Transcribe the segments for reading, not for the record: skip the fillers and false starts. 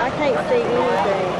I can't see anything.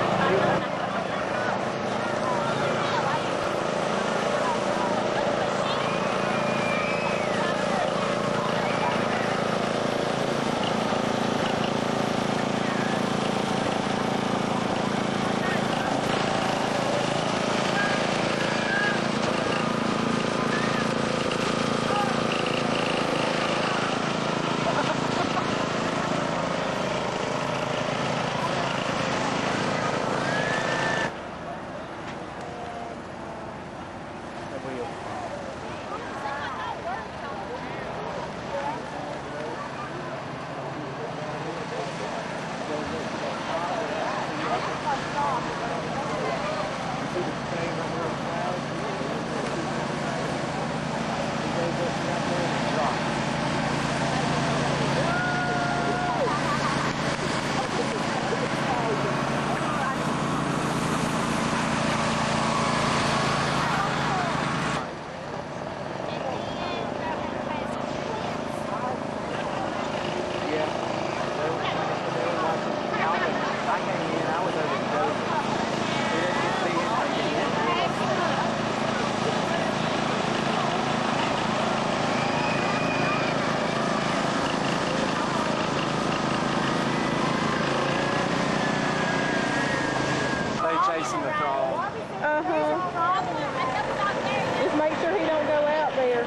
Chasing the frog. Just make sure he don't go out there.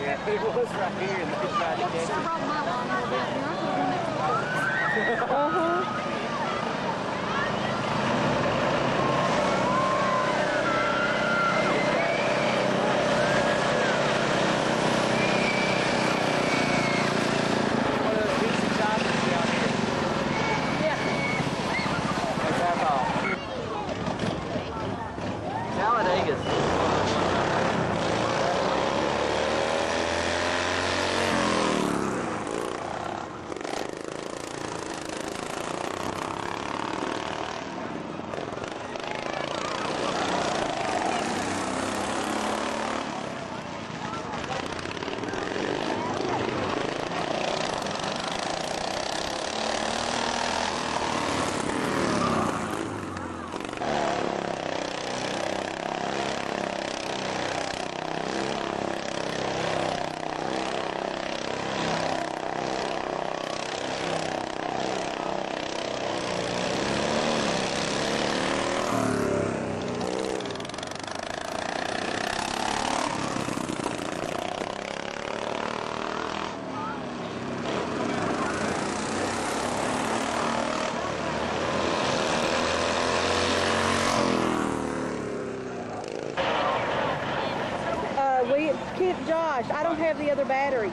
Yeah, he was right here and they tried to catch him. Josh, I don't have the other battery.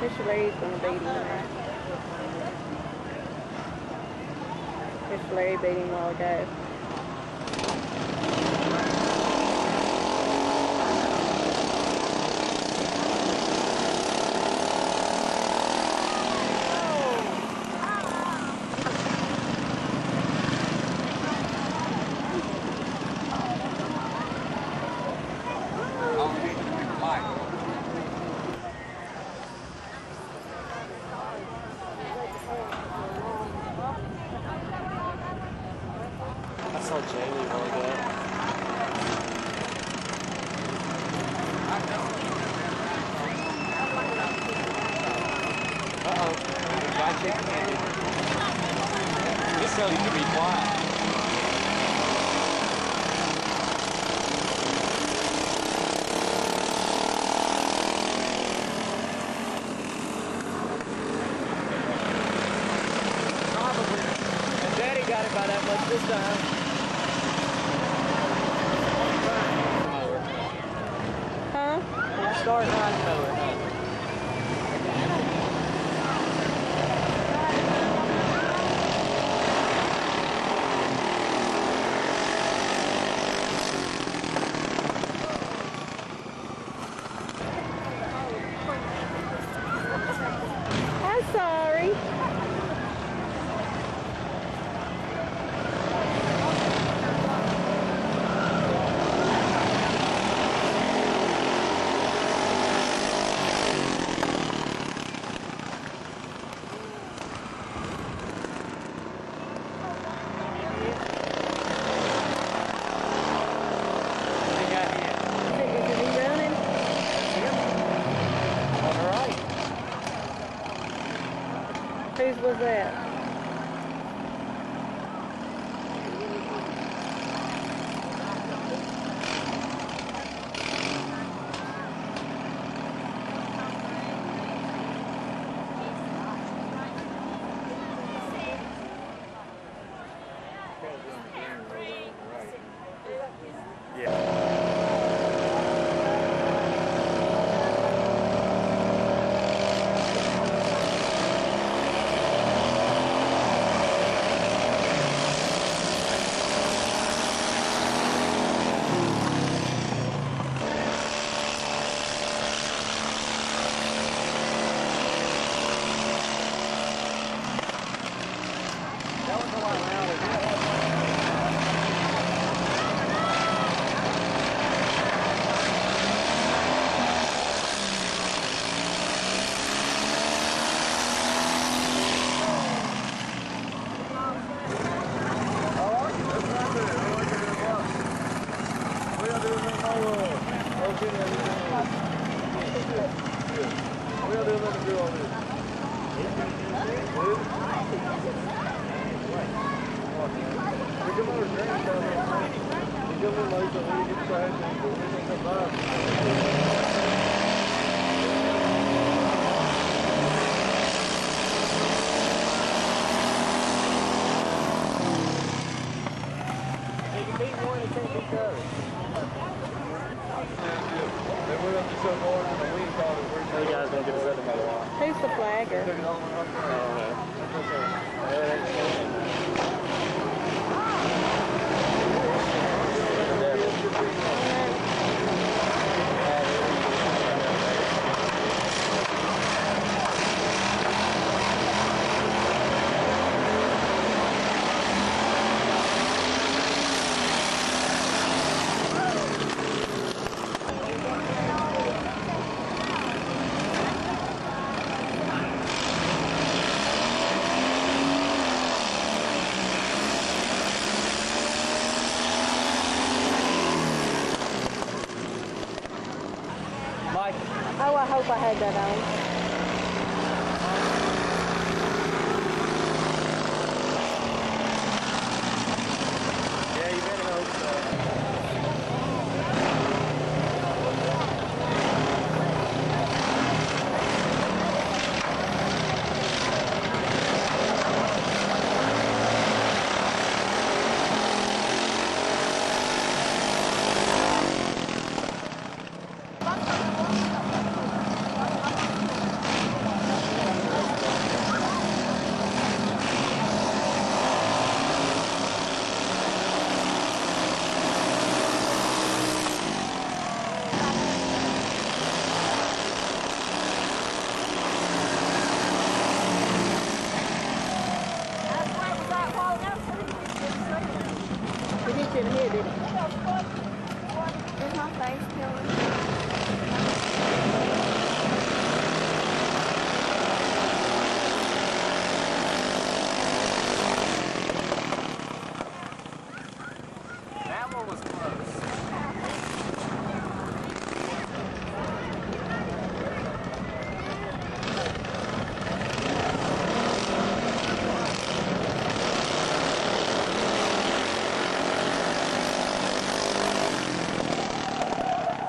Mr. Larry's going to beat him now. Mr. Larry beat him a while ago. I saw Jamie roll that. Uh-oh. The guy chicken-handed. This girl needs to be quiet. Probably. And then by that much this time. Huh? Start riding mower, huh? I'm sorry. They got hit. Is he running? On the right. Whose was that? That was a lot louder. You can beat one, you can't beat the other. You guys gonna get a rhythm of it. Who's the flagger? Mike, Oh, I hope I had that on.